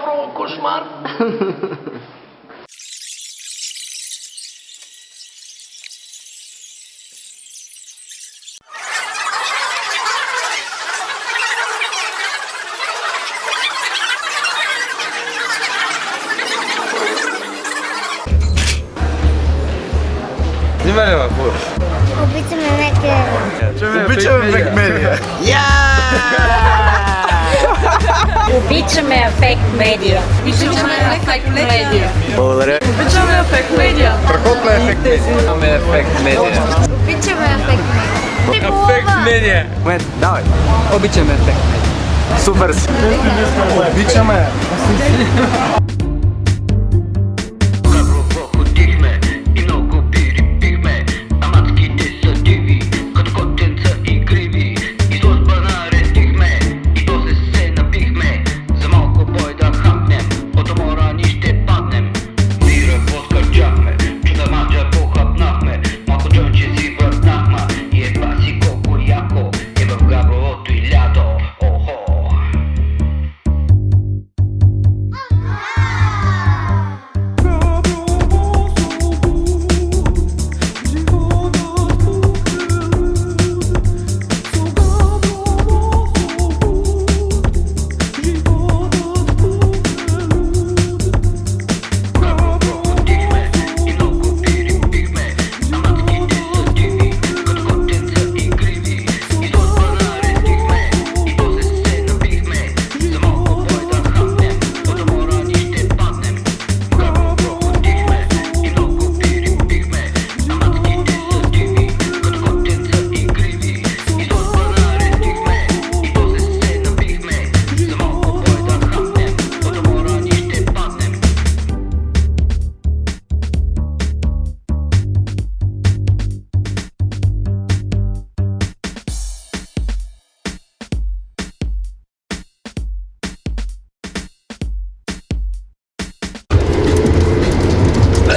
Гавро, кошмар! Снимай ли, Фур? Обичаме Мекмедия. Обичаме Мекмедия. Обичаме Ефект Медиа. Обичаме Ефект Медиа. Благодаря. Обичаме Ефект Медиа. Страхотна Ефект Медия. Имаме Ефект Медия. Обичаме Ефект Медиа. Ефект Медия. Момент, давай. Обичаме Ефект Медия. Супер си. Обичаме.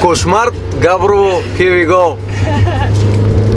Кошмар, Габрово, here we go.